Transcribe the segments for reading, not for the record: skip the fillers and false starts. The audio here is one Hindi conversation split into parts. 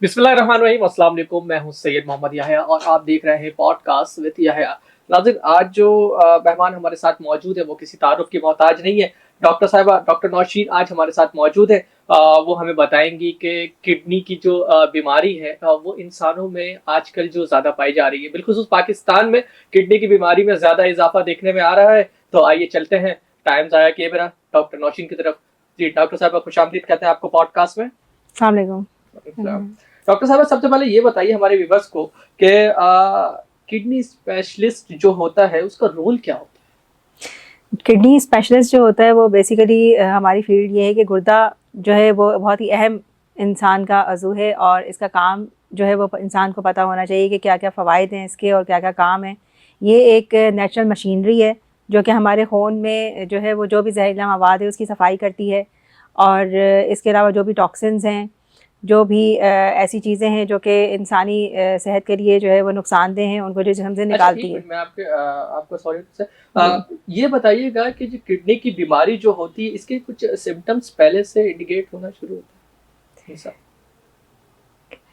बिस्मिल्लाहिर्रहमानिर्रहीम, अस्सलाम वालेकुम। मैं हूं सैयद मोहम्मद याह्या और आप देख रहे हैं पॉडकास्ट विद याह्या। नाज़रीन, आज जो मेहमान हमारे साथ मौजूद है वो किसी तारुफ की मोहताज नहीं है। डॉक्टर साहिबा, डॉक्टर नौशीन आज हमारे साथ मौजूद है। वो हमें बताएंगी कि किडनी की जो बीमारी है वो इंसानों में आजकल जो ज़्यादा पाई जा रही है, बिलखुसूस पाकिस्तान में किडनी की बीमारी में ज़्यादा इजाफा देखने में आ रहा है। तो आइए चलते हैं टाइम ज़ाया किए बिना डॉक्टर नौशीन की तरफ। जी डॉक्टर साहिबा, खुशामदीद कहते हैं आपको पॉडकास्ट में। अस्सलाम वालेकुम। डॉक्टर साहब, सबसे पहले ये बताइए हमारे व्यूवर्स को कि किडनी स्पेशलिस्ट जो होता है उसका रोल क्या होता किडनी स्पेशलिस्ट जो होता है वो बेसिकली हमारी फील्ड ये है कि गुर्दा जो है वो बहुत ही अहम इंसान का अज़ू है और इसका काम जो है वो इंसान को पता होना चाहिए कि क्या क्या फ़वाइद हैं इसके और क्या क्या काम है। ये एक नेचुरल मशीनरी है जो कि हमारे खून में जो है वो जो भी जहरीला मवाद है उसकी सफाई करती है और इसके अलावा जो भी टॉक्सिन्स हैं, जो भी ऐसी चीज़ें हैं जो कि इंसानी सेहत के लिए जो है वो नुकसानदेह हैं, उनको जो जिस्म से है? अच्छा, एक निकालती है। मिनट मैं आपको सॉरी सर, ये बताइएगा कि जो किडनी की बीमारी जो होती है इसके कुछ सिम्टम्स पहले से इंडिकेट होना शुरू होता है ऐसा?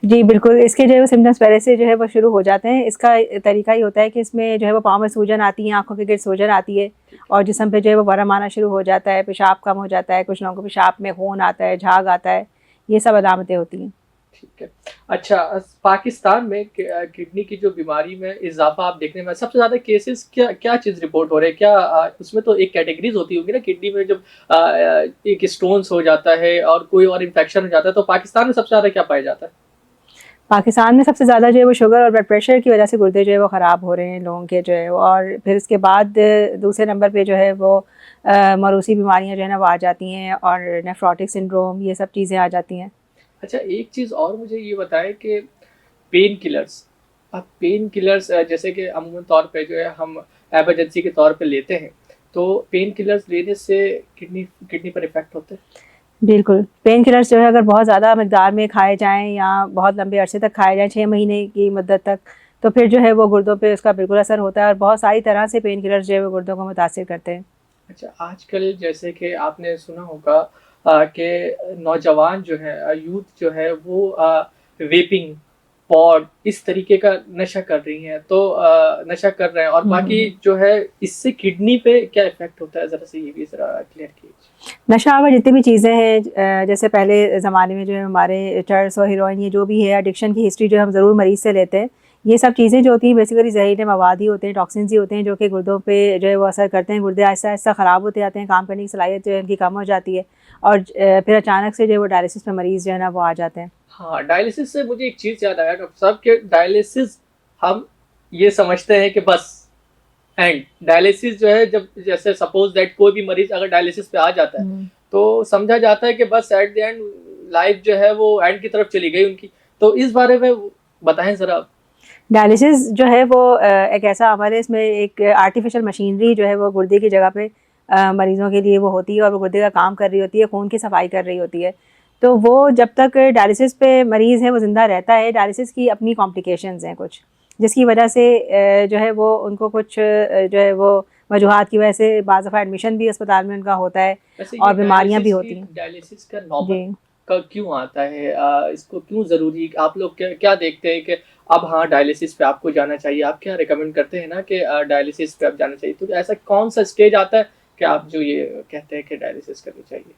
जी, बिल्कुल, इसके जो है वो सिम्पटम्स पहले से जो है वो शुरू हो जाते हैं। इसका तरीका ये होता है कि इसमें जो है वो पाँव में सूजन आती है, आँखों के गिर्द सूजन आती है और जिस्म पे जो है वो वर्म आना शुरू हो जाता है, पेशाब कम हो जाता है, कुछ लोगों को पेशाब में खून आता है, झाग आता है, ये सब अलामतें होती हैं। ठीक है। अच्छा, पाकिस्तान में किडनी की जो बीमारी में इजाफा आप देखने में सबसे ज्यादा केसेस क्या क्या चीज रिपोर्ट हो रहे हैं? क्या उसमें तो एक कैटेगरीज होती होगी ना किडनी में, जब एक स्टोन्स हो जाता है और कोई और इन्फेक्शन हो जाता है, तो पाकिस्तान में सबसे ज्यादा क्या पाया जाता है? पाकिस्तान में सबसे ज़्यादा जो है वो शुगर और ब्लड प्रेशर की वजह से गुर्दे जो है वो ख़राब हो रहे हैं लोगों के जो है और फिर उसके बाद दूसरे नंबर पे जो है वो मरूसी बीमारियां जो है ना वो आ जाती हैं और नेफ्रोटिक सिंड्रोम, ये सब चीज़ें आ जाती हैं। अच्छा, एक चीज और मुझे ये बताएं कि पेन किलर्स, अब पेन किलर्स जैसे कि अमूमन तौर पे जो है हम एमरजेंसी के तौर पे लेते हैं, तो पेन किलर्स लेने से किडनी किडनी पर इफेक्ट होता है? बिल्कुल, पेन किलर्स जो है अगर बहुत ज़्यादा मकदार में खाए जाएँ या बहुत लंबे अरसे तक खाए जाएँ, 6 महीने की मुद्दत तक, तो फिर जो है वो गुर्दों पे उसका बिल्कुल असर होता है और बहुत सारी तरह से पेन किलर्स जो है वो गुर्दों को मुतासिर करते हैं। अच्छा, आजकल जैसे कि आपने सुना होगा कि नौजवान जो है, यूथ जो है वो वेपिंग, पॉड इस तरीके का नशा कर रही हैं, तो नशा कर रहे हैं और बाकी जो है इससे किडनी पे क्या इफेक्ट होता है, जरा से ये भी जरा क्लियर कीजिए। नशा में जितनी भी चीज़ें हैं जैसे पहले ज़माने में जो है हमारे चर्स और हीरोइन ये जो भी है एडिक्शन की हिस्ट्री जो है हम ज़रूर मरीज़ से लेते हैं। ये सब चीज़ें जो होती हैं बेसिकली जहरीले मवाद ही होते हैं, टॉक्सिन्स ही होते हैं जो कि गुर्दों पे जो है वो असर करते हैं। गुर्दे आहिस्ता-आहिस्ता ख़राब होते जाते हैं, काम करने की सलाहियत जो है उनकी कम हो जाती है और फिर अचानक से जो है वो डायलिसिस में मरीज़ जो है ना वो आ जाते हैं। हाँ, डायलिसिस से मुझे एक चीज याद आया डॉक्टर साहब, कि डायलिसिस हम ये समझते हैं कि बस एंड डायलिसिस जो है, जब जैसे सपोज दैट कोई भी मरीज अगर डायलिसिस पे आ जाता है तो समझा जाता है कि बस एट द एंड लाइफ जो है वो एंड की तरफ चली गई उनकी। तो इस बारे में बताएं जरा। डायलिसिस जो है वो एक ऐसा अमल है, इसमें एक आर्टिफिशियल मशीनरी जो है वो गुर्दे की जगह पे मरीज़ों के लिए वो होती है और वो गुर्दे का काम कर रही होती है, खून की सफाई कर रही होती है। तो वो जब तक डायलिसिस पे मरीज़ है वो ज़िंदा रहता है, डायलिसिस की अपनी कॉम्प्लिकेशंस हैं कुछ, जिसकी वजह से जो है वो उनको कुछ जो है वो वजूहात की वजह से बाज़ दफ़ा एडमिशन भी अस्पताल में उनका होता है वैसे ये और बीमारियाँ भी होती हैं। डायलिसिस का नौबत जी। क्यों आता है? इसको क्यों जरूरी, आप लोग क्या क्या देखते हैं कि अब हाँ डायलिसिस पे आपको जाना चाहिए? आप क्या रिकमेंड करते हैं ना कि डायलिसिस पे आप जाना चाहिए, तो ऐसा कौन सा स्टेज आता है कि आप जो ये कहते हैं कि डायलिसिस करनी चाहिए?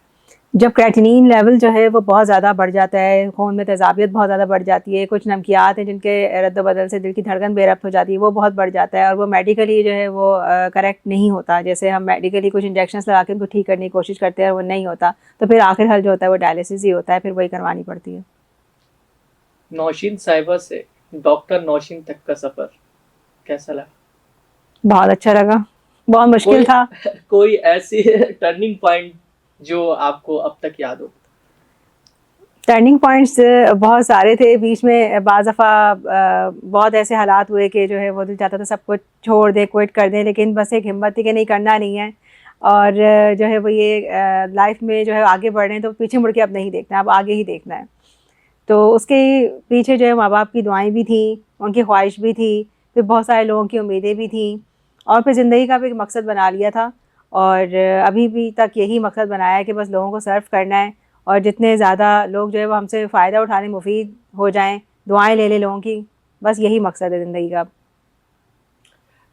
जब क्रेटिनिन लेवल जो है वो बहुत ज़्यादा बढ़ जाता है, खून में तेज़ाबियत बहुत ज़्यादा बढ़ जाती है, कुछ नमकियात हैं जिनके रद्द-बदल से दिल की धड़कन बेरब्त हो जाती है, वो बहुत बढ़ जाता है और वो मेडिकली जो है वो करेक्ट नहीं होता। जैसे हम मेडिकली कुछ इंजेक्शंस लगा के उनको ठीक करने की कोशिश करते हैं और वो नहीं होता, तो फिर आखिर हल जो होता है वो डायलिसिस ही होता है, फिर वही करवानी पड़ती है। नौशीन साहिबा से डॉक्टर नौशीन तक का सफर कैसा लगा? बहुत अच्छा लगा, बहुत मुश्किल कोई था। कोई ऐसी टर्निंग पॉइंट जो आपको अब तक याद हो? टर्निंग पॉइंट्स बहुत सारे थे बीच में, बाज़ दफ़ा बहुत ऐसे हालात हुए कि जो है वो दिल चाहता था सब कुछ छोड़ दें, क्विट कर दें, लेकिन बस एक हिम्मत थी कि नहीं, करना नहीं है और जो है वो ये लाइफ में जो है आगे बढ़ रहे हैं तो पीछे मुड़ के अब नहीं देखना है, अब आगे ही देखना है। तो उसके पीछे जो है माँ बाप की दुआएं भी थी, उनकी ख्वाहिश भी थी, फिर बहुत सारे लोगों की उम्मीदें भी थी और फिर ज़िंदगी का भी एक मकसद बना लिया था और अभी भी तक यही मकसद बनाया है कि बस लोगों को सर्व करना है और जितने ज़्यादा लोग जो है वो हमसे फ़ायदा उठाने मुफीद हो जाएं, दुआएं ले लोगों की, बस यही मकसद है ज़िंदगी का।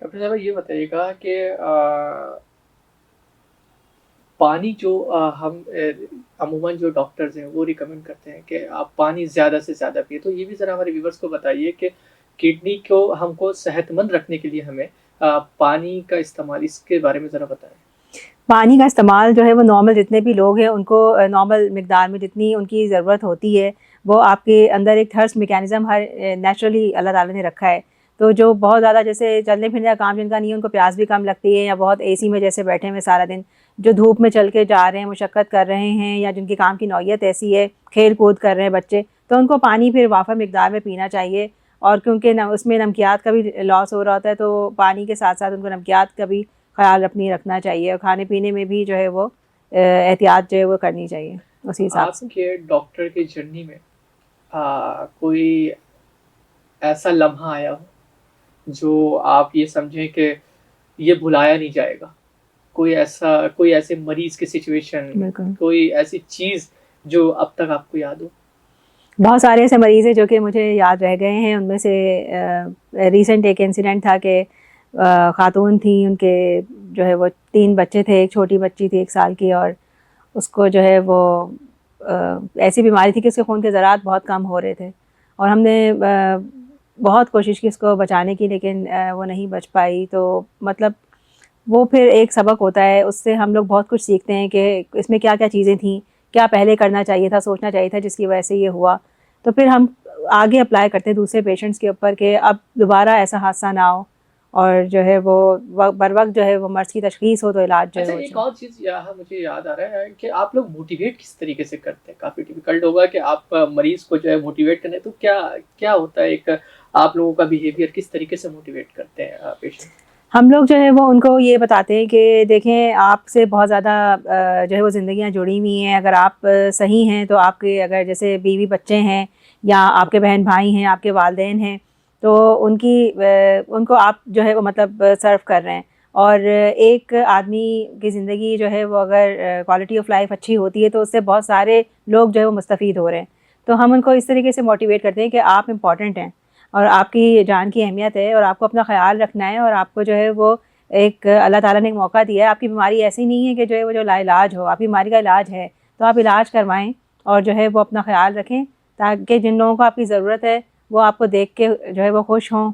डॉक्टर साहब ये बताइएगा कि पानी जो हम अमूमन जो डॉक्टर्स हैं वो रिकमेंड करते हैं कि आप पानी ज़्यादा से ज़्यादा पिए, तो ये भी ज़रा हमारे व्यूवर्स को बताइए कि किडनी को हमको सेहतमंद रखने के लिए हमें पानी का इस्तेमाल, इसके बारे में ज़रा बताएं। पानी का इस्तेमाल जो है वो नॉर्मल जितने भी लोग हैं उनको नॉर्मल मिकदार में जितनी उनकी ज़रूरत होती है, वो आपके अंदर एक थर्स्ट मैकेनिज़्म हर नेचुरली अल्लाह ताला ने रखा है। तो जो बहुत ज़्यादा जैसे चलने फिरने का काम जिनका नहीं है, उनको प्यास भी कम लगती है, या बहुत एसी में जैसे बैठे हुए सारा दिन, जो धूप में चल के जा रहे हैं, मुशक्क़त कर रहे हैं, या जिनके काम की नौयत ऐसी है, खेल कूद कर रहे हैं बच्चे, तो उनको पानी फिर वाफर मिकदार में पीना चाहिए। और क्योंकि उसमें नमकियात का भी लॉस हो रहा होता है, तो पानी के साथ साथ उनको नमकियात का भी ख्याल अपनी रखना चाहिए, और खाने पीने में भी जो है वो एहतियात जो है वो करनी चाहिए उसी हिसाब से। आपके डॉक्टर की जर्नी में कोई ऐसा लम्हा आया हो जो आप ये समझें कि ये भुलाया नहीं जाएगा, कोई ऐसे मरीज की सिचुएशन, बिल्कुल। कोई ऐसी चीज जो अब तक आपको याद हो? बहुत सारे ऐसे मरीज़ हैं जो कि मुझे याद रह गए हैं। उनमें से रीसेंट एक इंसिडेंट था कि ख़ातून थी, उनके जो है वो 3 बच्चे थे, एक छोटी बच्ची थी 1 साल की, और उसको जो है वो ऐसी बीमारी थी कि उसके खून के ज़रात बहुत कम हो रहे थे, और हमने बहुत कोशिश की उसको बचाने की, लेकिन वो नहीं बच पाई। तो मतलब वो फिर एक सबक होता है, उससे हम लोग बहुत कुछ सीखते हैं कि इसमें क्या-क्या चीज़ें थीं, क्या पहले करना चाहिए था, सोचना चाहिए था, जिसकी वजह से ये हुआ। तो फिर हम आगे अप्लाई करते हैं दूसरे पेशेंट्स के ऊपर कि अब दोबारा ऐसा हादसा ना हो, और जो है वो बर वक़्त जो है वो मर्ज़ की तशख़ीस हो तो इलाज जो है अच्छा, वो एक और चीज यहाँ मुझे याद आ रहा है कि आप लोग मोटिवेट किस तरीके से करते हैं? काफी डिफिकल्ट होगा कि आप मरीज को जो है मोटिवेट करें, तो क्या क्या होता है, एक आप लोगों का बिहेवियर किस तरीके से मोटिवेट करते हैं पेशेंट? हम लोग जो है वो उनको ये बताते हैं कि देखें, आपसे बहुत ज़्यादा जो है वो ज़िंदगियाँ जुड़ी हुई हैं। अगर आप सही हैं तो आपके अगर जैसे बीवी बच्चे हैं, या आपके बहन भाई हैं, आपके वालिदैन हैं, तो उनको आप जो है वो मतलब सर्व कर रहे हैं। और एक आदमी की ज़िंदगी जो है वो अगर क्वालिटी ऑफ लाइफ अच्छी होती है, तो उससे बहुत सारे लोग जो है वो मुस्तफ़ीद हो रहे हैं। तो हम उनको इस तरीके से मोटिवेट करते हैं कि आप इम्पॉर्टेंट हैं, और आपकी जान की अहमियत है, और आपको अपना ख़्याल रखना है, और आपको जो है वो एक अल्लाह ताला ने एक मौका दिया है। आपकी बीमारी ऐसी नहीं है कि जो है वो जो लाइलाज हो, आपकी बीमारी का इलाज है, तो आप इलाज करवाएं, और जो है वो अपना ख़्याल रखें, ताकि जिन लोगों को आपकी ज़रूरत है वो आपको देख के जो है वो खुश हों।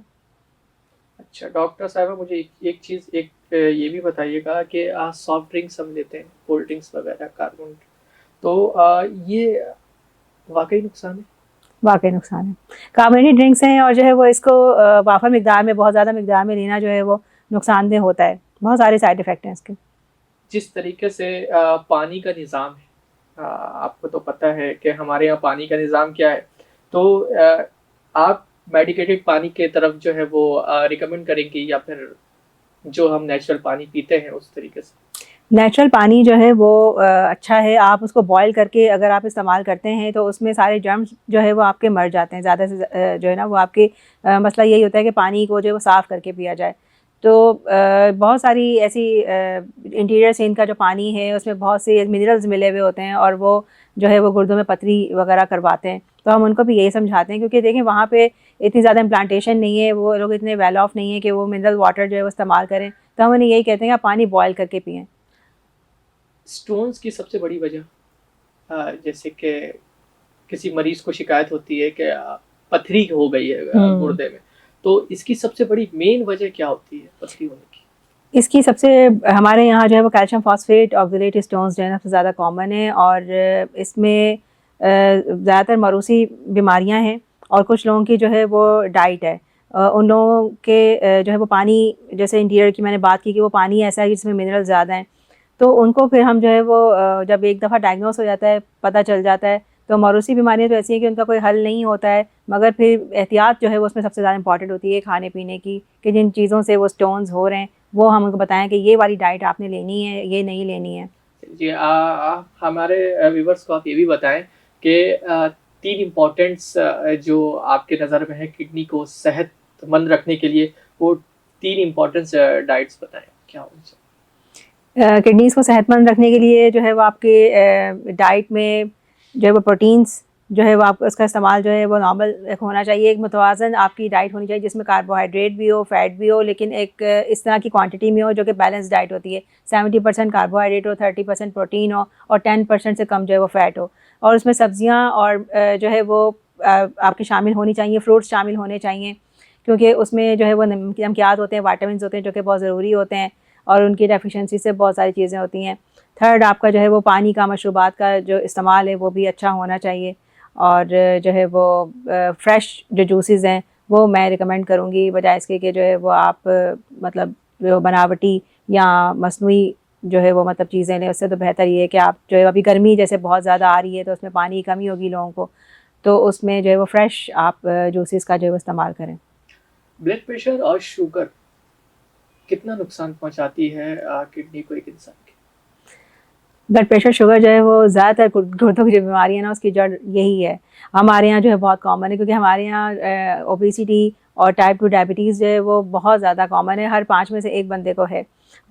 अच्छा डॉक्टर साहब, मुझे एक चीज ये भी बताइएगा कि सॉफ्ट ड्रिंक्स हम लेते हैं, कोल्ड ड्रिंक्स वगैरह, कार्बन, तो ये वाकई नुकसान है? वाक़ई नुकसान है। कार्बोनेटेड ड्रिंक्स हैं, और जो है वो इसको वाफ़र मिकदार में, बहुत ज़्यादा मिकदार में लेना जो है वो नुकसानदेह होता है। बहुत सारे साइड इफ़ेक्ट हैं इसके। जिस तरीके से पानी का निज़ाम है, आपको तो पता है कि हमारे यहाँ पानी का निज़ाम क्या है, तो आप मेडिकेटेड पानी के तरफ जो है वो रिकमेंड करेंगी, या फिर जो हम नेचुरल पानी पीते हैं उस तरीके से? नेचुरल पानी जो है वो अच्छा है। आप उसको बॉयल करके अगर आप इस्तेमाल करते हैं, तो उसमें सारे जर्म्स जो है वो आपके मर जाते हैं। ज़्यादा से जो है ना वो आपके मसला यही होता है कि पानी को जो है वो साफ़ करके पिया जाए। तो बहुत सारी ऐसी इंटीरियर से इनका जो पानी है उसमें बहुत से मिनरल्स मिले हुए होते हैं, और वो जो है वो गुर्दों में पथरी वगैरह करवाते हैं। तो हम उनको भी यही समझाते हैं, क्योंकि देखें वहाँ पे इतनी ज़्यादा इम्प्लांटेशन नहीं है, वो लोग इतने वेल ऑफ नहीं है कि वो मिनरल वाटर जो है वो इस्तेमाल करें। तो हम उन्हें यही कहते हैं कि आप पानी बॉयल करके पिएँ। स्टोन्स की सबसे बड़ी वजह, जैसे कि किसी मरीज को शिकायत होती है कि पथरी हो गई है गुर्दे में, तो इसकी सबसे बड़ी मेन वजह क्या होती है पथरी होने की? इसकी सबसे हमारे यहाँ जो है वो कैल्शियम फॉस्फेट ऑक्सलेट स्टोन्स जो है ना सबसे ज़्यादा कॉमन है, और इसमें ज़्यादातर मरूसी बीमारियाँ हैं, और कुछ लोगों की जो है वो डाइट है। उन लोगों के जो है वो पानी, जैसे इंटीरियर की मैंने बात की कि वो पानी ऐसा है जिसमें मिनरल ज़्यादा हैं, तो उनको फिर हम जो है वो जब एक दफ़ा डायग्नोस हो जाता है, पता चल जाता है, तो मरूसी बीमारियाँ तो ऐसी हैं कि उनका कोई हल नहीं होता है। मगर फिर एहतियात जो है वो उसमें सबसे ज़्यादा इंपॉर्टेंट होती है खाने पीने की, कि जिन चीज़ों से वो स्टोन्स हो रहे हैं वो हम उनको बताएं कि ये वाली डाइट आपने लेनी है, ये नहीं लेनी है। जी, हमारे व्यूवर्स को आप ये भी बताएं कि 3 इम्पोर्टेंट्स जो आपके नज़र में है किडनी को सेहतमंद रखने के लिए, वो 3 इम्पोर्टेंट्स डाइट्स बताएं, क्या होनी चाहिए? किडनीज़ को सेहतमंद रखने के लिए जो है वो आपके डाइट में जो है वो प्रोटीन्स जो है वो आप उसका इस्तेमाल जो है वो नॉर्मल होना चाहिए। एक मुतवाज़न आपकी डाइट होनी चाहिए जिसमें कार्बोहाइड्रेट भी हो, फैट भी हो, लेकिन एक इस तरह की क्वांटिटी में हो जो कि बैलेंस डाइट होती है। 70% कार्बोहाइड्रेट हो, 30% प्रोटीन हो और 10% से कम जो है वो फैट हो। और उसमें सब्जियां और जो है वो आपकी शामिल होनी चाहिए, फ्रूट्स शामिल होने चाहिए, क्योंकि उसमें जो है वो नमकियात होते हैं, वाइटामिन होते हैं जो कि बहुत ज़रूरी होते हैं और उनकी डेफिशिएंसी से बहुत सारी चीज़ें होती हैं। थर्ड, आपका जो है वो पानी का, मशरूबात का जो इस्तेमाल है वो भी अच्छा होना चाहिए। और जो है वो फ्रेश जो जूसेस हैं वो मैं रिकमेंड करूँगी, बजाय इसके कि जो है वो आप मतलब जो बनावटी या मसनूई जो है वो मतलब चीज़ें लें। उससे तो बेहतर ये है कि आप जो है, अभी गर्मी जैसे बहुत ज़्यादा आ रही है तो उसमें पानी की कमी होगी लोगों को, तो उसमें जो है वो फ्रेश आप जूसेस का जो है वो इस्तेमाल करें। ब्लड प्रेशर और शुगर कितना नुकसान पहुंचाती है किडनी को एक इंसान की? ब्लड प्रेशर, शुगर जो है वो ज़्यादातर गुर्दों की जो बीमारी है ना उसकी जड़ यही है। हमारे यहाँ जो है बहुत कॉमन है, क्योंकि हमारे यहाँ ओबेसिटी और टाइप 2 डायबिटीज़ जो है वो बहुत ज़्यादा कॉमन है, हर 5 में से 1 बंदे को है।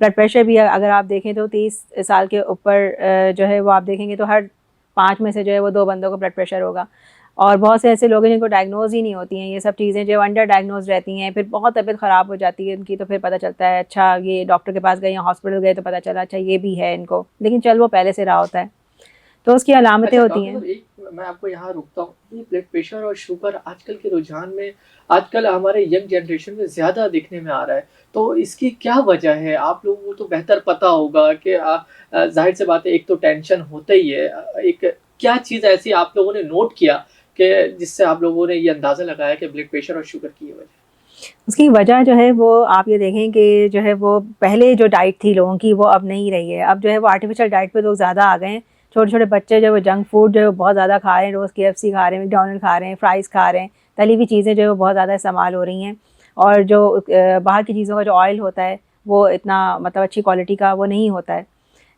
ब्लड प्रेशर भी अगर आप देखें तो 30 साल के ऊपर जो है वो आप देखेंगे तो हर 5 में से जो है वो 2 बंदों को ब्लड प्रेशर होगा। और बहुत से ऐसे लोग हैं जिनको डायग्नोज ही नहीं होती हैं ये सब चीज़ें, जो अंडर डायग्नोज रहती हैं, फिर बहुत तबीयत ख़राब हो जाती है उनकी, तो फिर पता चलता है अच्छा ये डॉक्टर के पास गए या हॉस्पिटल गए तो पता चला अच्छा ये भी है इनको, लेकिन चल वो पहले से रहा होता है, तो उसकी अलामतें अच्छा होती डॉक्टर हैं। साहब, एक मैं आपको यहाँ रोकता हूँ। ये ब्लड प्रेशर और शुगर आजकल के रुझान में, आजकल हमारे यंग जनरेशन में ज़्यादा दिखने में आ रहा है, तो इसकी क्या वजह है? आप लोगों को तो बेहतर पता होगा कि ज़ाहिर सी बात है, एक तो टेंशन होता ही है। एक क्या चीज़ ऐसी आप लोगों ने नोट किया कि जिससे आप लोगों ने ये अंदाज़ा लगाया कि ब्लड प्रेशर और शुगर की ये वजह? उसकी वजह जो है वो आप ये देखें कि जो है वो पहले जो डाइट थी लोगों की वो अब नहीं रही है। अब जो है वो आर्टिफिशियल डाइट पे लोग ज़्यादा आ गए हैं। छोटे-छोटे बच्चे जो है वो जंक फूड जो है वो बहुत ज़्यादा खा रहे हैं, रोज़ केएफसी खा रहे हैं, मैकडॉनल्ड खा रहे हैं, फ्राइज़ खा रहे हैं, तली हुई चीज़ें जो है वो बहुत ज़्यादा इस्तेमाल हो रही हैं। और जो बाहर की चीज़ों का जो ऑयल होता है वो इतना मतलब अच्छी क्वालिटी का वो नहीं होता है।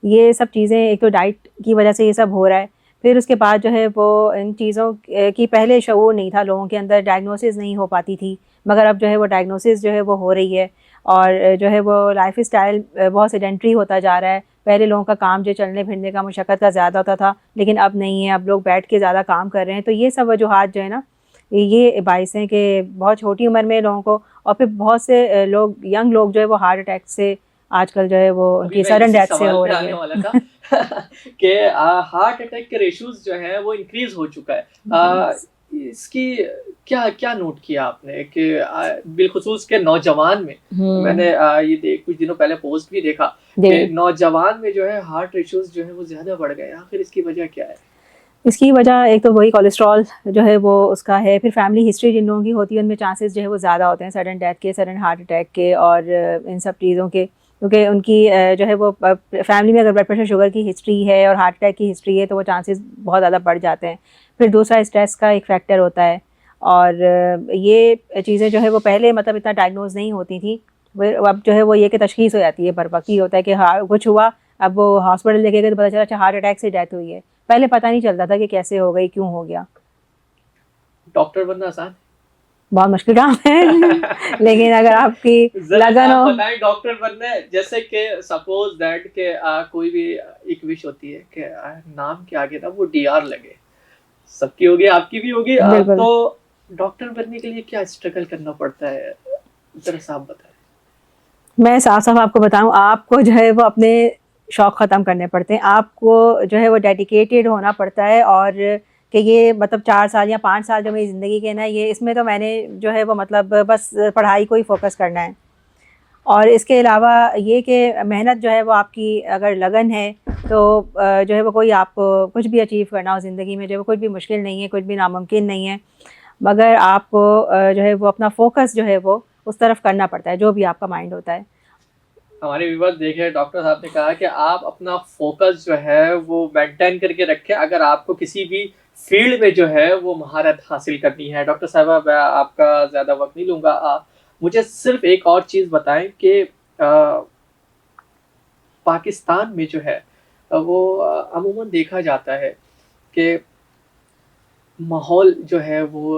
ये सब चीज़ें एक तो डाइट की वजह से ये सब हो रहा है। फिर उसके बाद जो है वो इन चीज़ों की पहले शऊर नहीं था लोगों के अंदर, डायग्नोसिस नहीं हो पाती थी, मगर अब जो है वो डायग्नोसिस जो है वो हो रही है। और जो है वो लाइफ़स्टाइल बहुत सेडेंटरी होता जा रहा है। पहले लोगों का काम जो चलने फिरने का, मशक्क़त का ज़्यादा होता था, लेकिन अब नहीं है, अब लोग बैठ के ज़्यादा काम कर रहे हैं। तो ये सब वजूहात जो है ना, ये बाइस हैं कि बहुत छोटी उम्र में लोगों को, और फिर बहुत से लोग, यंग लोग जो है वो हार्ट अटैक से आजकल जो है वो अभी उनकी मैं सडन इसी डेथ से सवाल हो पे रही आने है। वाला था कि हार्ट अटैक के रेशोज़ जो हैं वो इंक्रीज़ हो चुका है। इसकी क्या क्या नोट किया आपने कि बिलख़ुसूस के नौजवान में? मैंने ये कुछ दिनों पहले पोस्ट भी देखा कि नौजवान में जो है हार्ट रेशोज़ जो है वो ज़्यादा बढ़ गए। आखिर इसकी वजह क्या है? इसकी वजह एक तो वही कोलेस्ट्रॉल जो है वो उसका है, फिर फैमिली हिस्ट्री जिन लोगों की होती है उनमें चांसेस जो है वो ज़्यादा होते हैं सडन डेथ के, सडन हार्ट अटैक के और इन सब चीज़ों के, क्योंकि उनकी जो है वो फैमिली में अगर ब्लड प्रेशर शुगर की हिस्ट्री है और हार्ट अटैक की हिस्ट्री है तो वो चांसेस बहुत ज़्यादा बढ़ जाते हैं। फिर दूसरा स्ट्रेस का एक फैक्टर होता है। और ये चीज़ें जो है वो पहले मतलब इतना डायग्नोज नहीं होती थी, अब जो है वो ये कि तशख़ीस हो जाती है, बर वक्त ही होता है कि हाँ कुछ हुआ, अब वो हॉस्पिटल लेके गए तो पता चला अच्छा हार्ट अटैक से डेथ हुई है। पहले पता नहीं चलता था कि कैसे हो गई, क्यों हो गया। डॉक्टर बनना आसान है? बहुत मुश्किल काम है लेकिन अगर आपकी ज़रा सा लगन आप हो। बताएं डॉक्टर बनना है, जैसे कि सपोज दैट कि कोई भी एक विश होती है कि नाम के आगे ना वो डीआर लगे। सबकी होगी, आपकी भी होगी। बिल्कुल। तो डॉक्टर बनने के लिए क्या स्ट्रगल करना पड़ता है? ज़रा सा आप बताएं। मैं साफ-साफ आपको बताऊँ, आपको जो है वो अपने शौक ख़त्म करने पड़ते हैं। आपको जो है वो डेडिकेटेड होना पड़ता है, और कि ये मतलब 4 साल या 5 साल जो मेरी ज़िंदगी के ना, ये इसमें तो मैंने जो है वो मतलब बस पढ़ाई को ही फ़ोकस करना है। और इसके अलावा ये कि मेहनत जो है वो आपकी अगर लगन है तो जो है वो कोई आपको कुछ भी अचीव करना हो ज़िंदगी में जो है वो कुछ भी मुश्किल नहीं है, कुछ भी नामुमकिन नहीं है। मगर आपको जो है वो अपना फ़ोकस जो है वो उस तरफ करना पड़ता है, जो भी आपका माइंड होता है। हमारे व्यूअर्स देखें, डॉक्टर साहब ने कहा कि आप अपना फोकस जो है वो मेंटेन करके रखें अगर आपको किसी भी फील्ड में जो है वो महारत हासिल करनी है। डॉक्टर साहब, मैं आपका ज़्यादा वक्त नहीं लूँगा। मुझे सिर्फ एक और चीज़ बताएं कि पाकिस्तान में जो है वो अमूमन देखा जाता है कि माहौल जो है वो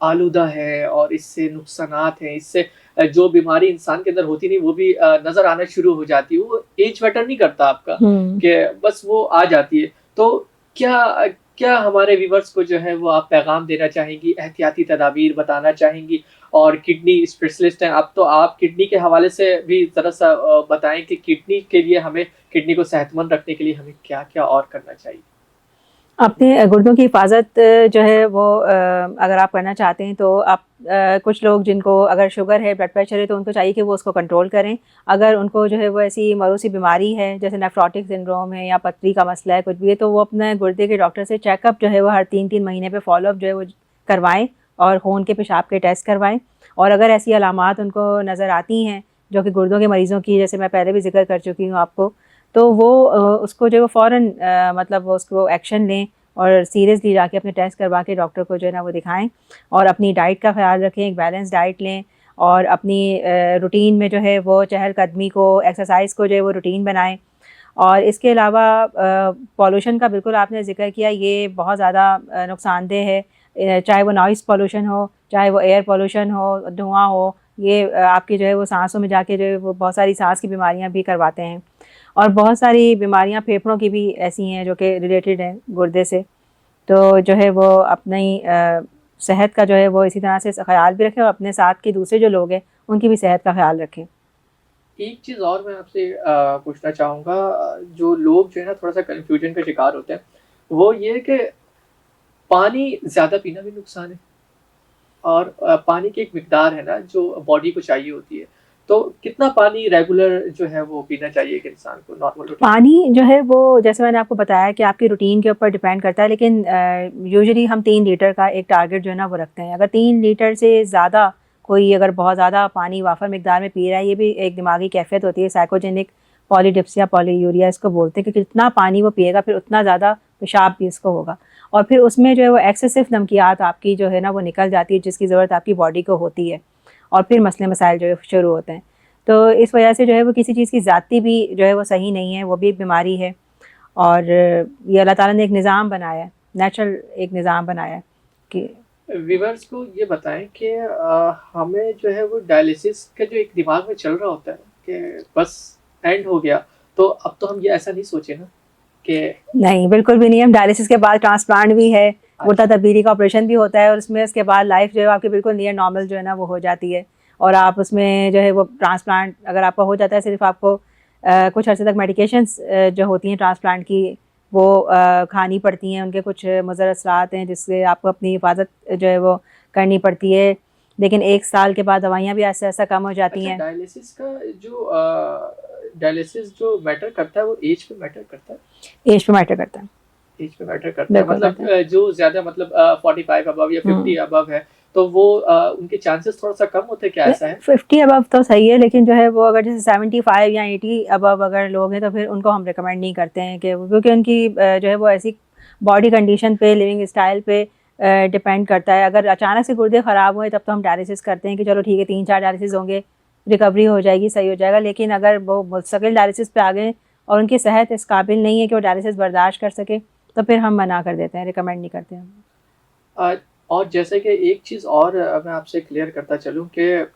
आलूदा है और इससे नुकसानात हैं। इससे जो बीमारी इंसान के अंदर होती नहीं वो भी नज़र आना शुरू हो जाती है। वो एज मैटर नहीं करता आपका, हुँ। कि बस वो आ जाती है। तो क्या क्या हमारे व्यूअर्स को जो है वो आप पैगाम देना चाहेंगी, एहतियाती तदाबीर बताना चाहेंगी? और किडनी स्पेशलिस्ट हैं, अब तो आप किडनी के हवाले से भी ज़रा-सा बताएँ कि किडनी के लिए हमें किडनी को सेहतमंद रखने के लिए हमें क्या-क्या और करना चाहिए? अपने गुर्दों की हिफाज़त जो है वो अगर आप करना चाहते हैं तो आप कुछ लोग जिनको अगर शुगर है, ब्लड प्रेशर है तो उनको चाहिए कि वो उसको कंट्रोल करें। अगर उनको जो है वो ऐसी मरूसी बीमारी है जैसे नेफ्रोटिक सिंड्रोम है या पथरी का मसला है, कुछ भी है, तो वो अपने गुर्दे के डॉक्टर से चेकअप जो है वो हर 3-3 महीने पे फ़ॉलो अप जो है वो करवाएँ और खून के, पेशाब के टेस्ट करवाएँ। और अगर ऐसी अलामात उनको नज़र आती हैं जो कि गुर्दों के मरीज़ों की, जैसे मैं पहले भी ज़िक्र कर चुकी हूँ आपको, तो वो उसको जो है वो फ़ौरन मतलब वो उसको एक्शन लें और सीरियसली जाके अपने टेस्ट करवा के डॉक्टर को जो है ना वो दिखाएं। और अपनी डाइट का ख्याल रखें, एक बैलेंस डाइट लें और अपनी रूटीन में जो है वो चहलकदमी को, एक्सरसाइज को जो है वो रूटीन बनाएं। और इसके अलावा पॉल्यूशन का बिल्कुल आपने ज़िक्र किया, ये बहुत ज़्यादा नुकसानदेह है। चाहे वो नॉइज़ पॉल्यूशन हो, चाहे वो एयर पॉल्यूशन हो, धुआं हो, ये आपकी जो है वो सांसों में जाके जो है वो बहुत सारी सांस की बीमारियां भी करवाते हैं। और बहुत सारी बीमारियां फेफड़ों की भी ऐसी हैं जो कि रिलेटेड हैं गुर्दे से। तो जो है वो अपनी सेहत का जो है वो इसी तरह से ख्याल भी रखें और अपने साथ के दूसरे जो लोग हैं उनकी भी सेहत का ख्याल रखें। एक चीज़ और मैं आपसे पूछना चाहूँगा, जो लोग जो है ना थोड़ा-सा कन्फ्यूजन का शिकार होते हैं, वो ये है कि पानी ज़्यादा पीना भी नुकसान है और पानी की एक मिकदार है ना जो बॉडी को चाहिए होती है। तो कितना पानी रेगुलर जो है वो पीना चाहिए एक इंसान को नॉर्मल रूटीन में? पानी जो है वो जैसे मैंने आपको बताया कि आपकी रूटीन के ऊपर डिपेंड करता है, लेकिन यूजुअली हम 3 लीटर का एक टारगेट जो है ना वो रखते हैं। अगर 3 लीटर से ज़्यादा कोई अगर बहुत ज़्यादा पानी वाफर मिकदार में पी रहा है, ये भी एक दिमागी कैफियत होती है, साइकोजेनिक पॉलीडिप्सिया, पॉलीयूरिया इसको बोलते हैं, कि जितना पानी वो पिएगा फिर उतना ज़्यादा पेशाब भी इसको होगा। और फिर उसमें जो है वो एक्सेसिव नमकियात आपकी जो है ना वो निकल जाती है, जिसकी ज़रूरत आपकी बॉडी को होती है, और फिर मसले मसाइल जो है शुरू होते हैं। तो इस वजह से जो है वो किसी चीज़ की ज़्यादती भी जो है वो सही नहीं है, वो भी एक बीमारी है। और ये अल्लाह ताला ने एक निज़ाम बनाया है, नेचुरल एक निज़ाम बनाया है कि व्यूअर्स को ये बताएँ कि हमें जो है वो डायलिसिस का जो एक दिमाग में चल रहा होता है कि बस एंड हो गया, तो अब तो हम ये ऐसा नहीं सोचे ना कि नहीं, बिल्कुल भी नहीं। हम डायलिसिस के बाद ट्रांसप्लांट भी है, गुर्दा तब्दीली का ऑपरेशन भी होता है, और उसमें उसके बाद लाइफ जो है आपकी बिल्कुल नियर नॉर्मल जो है ना वो हो जाती है। और आप उसमें जो है वो ट्रांसप्लांट अगर आपका हो जाता है, सिर्फ आपको कुछ अर्से तक मेडिकेशंस जो होती हैं ट्रांसप्लांट की वो खानी पड़ती हैं, उनके कुछ मुज़र असरात हैं जिससे आपको अपनी हिफाजत जो है वो करनी पड़ती है। लेकिन 1 साल के बाद दवाइयाँ भी ऐसा ऐसा कम हो जाती अच्छा, हैं। डायलिसिस जो मैटर करता है वो ऐज पे मैटर करता है? एज पे मैटर करता है, ऐज पे मैटर करता है, बिल्कुल मतलब करता है। जो ज़्यादा मतलब 45 अबव या 50 अबव है, तो वो उनके चांसेस थोड़ा-सा कम होते हैं, क्या ऐसा है? 50 अबव तो सही है, लेकिन जो है वो अगर जैसे 75 या 80 अबव अगर लोग हैं तो फिर उनको हम रिकमेंड नहीं करते हैं, कि क्योंकि उनकी जो है वो ऐसी बॉडी कंडीशन पे, लिविंग स्टाइल पे डिपेंड करता है। अगर अचानक से गुर्दे ख़राब हुए तब तो हम डायलिसिस करते हैं कि चलो ठीक है, 3-4 डायलिसिस होंगे, रिकवरी हो जाएगी, सही हो जाएगा। लेकिन अगर वो मुस्तकिल डायलिसिस पे आ गए और उनकी सेहत इस काबिल नहीं है कि वो डायलिसिस बर्दाश्त कर सके, तो फिर हम मना कर देते हैं, रिकमेंड नहीं करते हम। अ, और जैसे कि एक चीज़ और मैं आपसे क्लियर करता चलूँ कि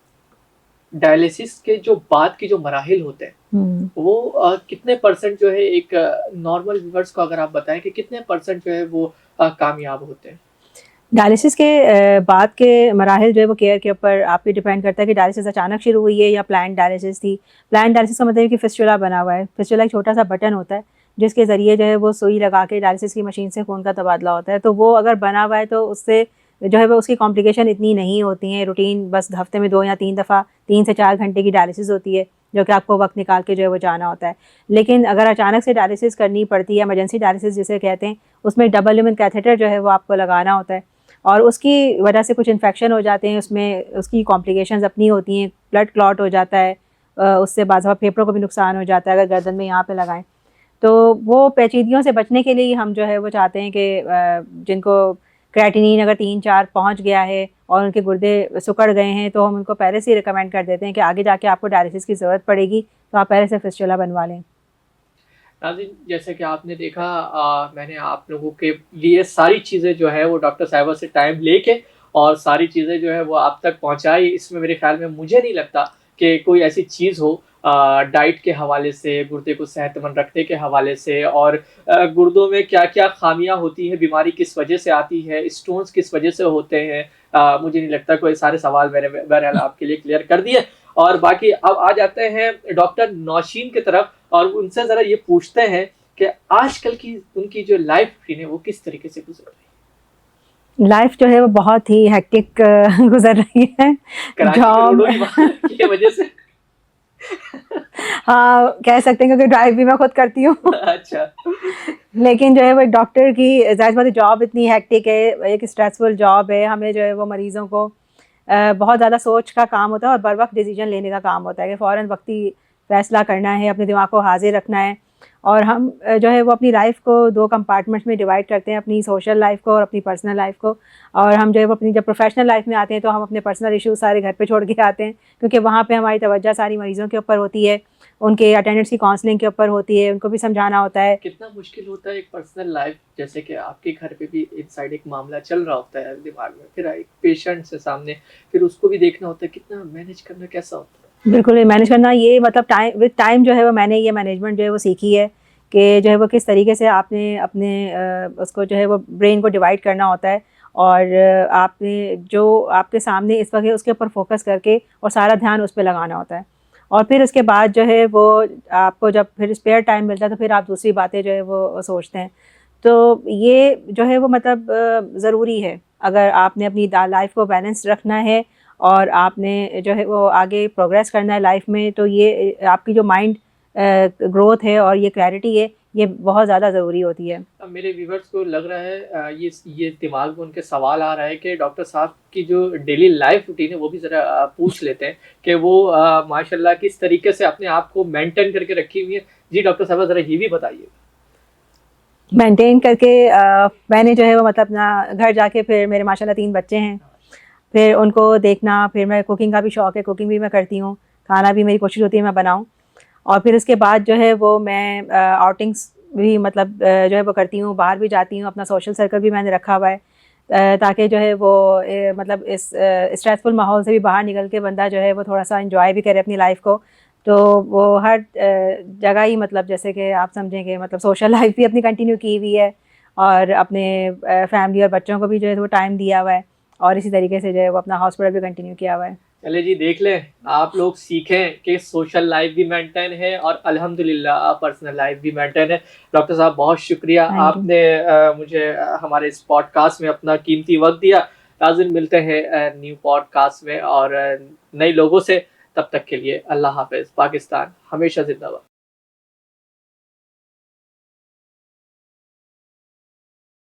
डायलिसिस के जो बाद के जो मराहिल होते हैं, वो कितने परसेंट जो है एक नॉर्मल व्यूअर्स को अगर आप बताएँ कि कितने परसेंट जो है वो कामयाब होते हैं? डायलिसिस के बाद के मराहिल जो है वो केयर के ऊपर आप पे डिपेंड करता है कि डायलिसिस अचानक शुरू हुई है या प्लान्ड डायलिसिस थी। प्लान्ड डायलिसिस का मतलब है कि फिस्टुला बना हुआ है। फिस्टुला एक छोटा सा बटन होता है जिसके ज़रिए जो है वो सुई लगा के डायलिसिस की मशीन से खून का तबादला होता है। तो वो अगर बना हुआ है तो उससे जो है वो उसकी कॉम्प्लिकेशन इतनी नहीं होती हैं। रूटीन बस हफ्ते में 2 या 3 दफ़ा 3 से 4 घंटे की डायलिसिस होती है, जो कि आपको वक्त निकाल के जो है वो जाना होता है। लेकिन अगर अचानक से डायलिसिस करनी पड़ती है, इमरजेंसी डायलिसिस जिसे कहते हैं, उसमें डबल ल्यूमेन कैथेटर जो है वो आपको लगाना होता है, और उसकी वजह से कुछ इन्फेक्शन हो जाते हैं, उसमें उसकी कॉम्प्लिकेशंस अपनी होती हैं, ब्लड क्लॉट हो जाता है, उससे बाज़ दफ़ा फेफड़ों को भी नुकसान हो जाता है अगर गर्दन में यहाँ पे लगाएं। तो वो पेचीदगियों से बचने के लिए ही हम जो है वो चाहते हैं कि जिनको क्रेटिनिन अगर 3-4 पहुँच गया है और उनके गुर्दे सिकुड़ गए हैं, तो हम उनको पहले से ही रिकमेंड कर देते हैं कि आगे जाके आपको डायलिसिस की ज़रूरत पड़ेगी, तो आप पहले से फिस्टुला बनवा लें। नाज़रीन, जैसे कि आपने देखा, मैंने आप लोगों के लिए सारी चीज़ें जो है वो डॉक्टर साहिबा से टाइम लेके और सारी चीज़ें जो है वो आप तक पहुँचाई। इसमें मेरे ख़्याल में मुझे नहीं लगता कि कोई ऐसी चीज़ हो डाइट के हवाले से, गुर्दे को सेहतमंद रखने के हवाले से, और गुर्दों में क्या क्या खामियां होती हैं, बीमारी किस वजह से आती है, स्टोन्स किस वजह से होते हैं। मुझे नहीं लगता कोई सारे सवाल मैंने बहरहाल आपके लिए क्लियर कर दिए। और बाकी अब आ जाते हैं डॉक्टर नौशीन की तरफ और उनसे ज़रा ये पूछते हैं कि आजकल की उनकी जो लाइफ रूटीन है वो किस तरीके से गुजर रही है। लाइफ जो है वो बहुत ही हेक्टिक गुजर रही है। कराची के जॉब रोडों की वजह से। हाँ, कह सकते हैं, क्योंकि ड्राइव भी मैं खुद करती हूँ। अच्छा। लेकिन जो है वो एक डॉक्टर की ज़ाहिर बात है जॉब इतनी हेक्टिक है, एक स्ट्रेसफुल जॉब है। हमें जो है वो मरीज़ों को बहुत ज़्यादा सोच का काम होता है और बर वक्त डिसीजन लेने का काम होता है कि फ़ौरन वक्ती फ़ैसला करना है, अपने दिमाग को हाजिर रखना है। और हम जो है वो अपनी लाइफ को 2 कंपार्टमेंट्स में डिवाइड करते हैं, अपनी सोशल लाइफ को और अपनी पर्सनल लाइफ को। और हम जो है वो अपनी जब प्रोफेशनल लाइफ में आते हैं तो हम अपने पर्सनल इश्यूज सारे घर पे छोड़ के आते हैं, क्योंकि वहाँ पे हमारी तवज्जो सारी मरीज़ों के ऊपर होती है, उनके अटेंडेंट्स की काउंसलिंग के ऊपर होती है, उनको भी समझाना होता है। कितना मुश्किल होता है एक पर्सनल लाइफ, जैसे कि आपके घर पे भी इनसाइड एक मामला चल रहा होता है दिमाग में, फिर एक पेशेंट से सामने, फिर उसको भी देखना होता है, कितना मैनेज करना कैसा होता है। बिल्कुल, ये मैनेज करना, ये मतलब टाइम विद टाइम जो है वो मैंने ये मैनेजमेंट जो है वो सीखी है कि जो है वो किस तरीके से आपने अपने उसको जो है वो ब्रेन को डिवाइड करना होता है। और आपने जो आपके सामने इस वक्त है उसके ऊपर फोकस करके और सारा ध्यान उस पर लगाना होता है। और फिर उसके बाद जो है वो आपको जब फिर स्पेयर टाइम मिलता है तो फिर आप दूसरी बातें जो है वो सोचते हैं। तो ये जो है वो मतलब ज़रूरी है, अगर आपने अपनी लाइफ को बैलेंस रखना है और आपने जो है वो आगे प्रोग्रेस करना है लाइफ में, तो ये आपकी जो माइंड ग्रोथ है और ये क्लैरिटी है, ये बहुत ज़्यादा ज़रूरी होती है। अब मेरे व्यूवर्स को लग रहा है ये दिमाग में उनके सवाल आ रहा है कि डॉक्टर साहब की जो डेली लाइफ रूटीन है वो भी ज़रा पूछ लेते हैं कि वो माशाल्लाह किस तरीके से अपने आप को मेंटेन करके रखी हुई है। जी डॉक्टर साहब ज़रा ये भी बताइए। मेंटेन करके मैंने जो है वो मतलब अपना घर जाके फिर मेरे माशाल्लाह 3 बच्चे हैं, फिर उनको देखना, फिर मैं कुकिंग का भी शौक़ है, कुकिंग भी मैं करती हूँ, खाना भी मेरी कोशिश होती है मैं बनाऊँ। और फिर उसके बाद जो है वो मैं आउटिंग्स भी मतलब जो है वो करती हूँ, बाहर भी जाती हूँ, अपना सोशल सर्कल भी मैंने रखा हुआ है ताकि जो है वो मतलब इस स्ट्रेसफुल माहौल से भी बाहर निकल के बंदा जो है वो थोड़ा सा एंजॉय भी करे अपनी लाइफ को। तो वो हर जगह ही मतलब जैसे कि आप समझें कि मतलब सोशल लाइफ भी अपनी कंटिन्यू की हुई है और अपने फैमिली और बच्चों को भी जो है वो टाइम दिया हुआ है, और इसी तरीके से जो है वो अपना हॉस्पिटल भी कंटिन्यू किया हुआ है। चले जी देख लें, आप लोग सीखें कि सोशल लाइफ भी मेंटेन है और अल्हम्दुलिल्लाह पर्सनल लाइफ भी मेंटेन है। डॉक्टर साहब बहुत शुक्रिया, आपने मुझे हमारे इस पॉडकास्ट में अपना कीमती वक्त दिया। नाज़रीन मिलते हैं न्यू पॉडकास्ट में और नए लोगों से, तब तक के लिए अल्लाह हाफ़िज़। पाकिस्तान हमेशा जिंदाबाद।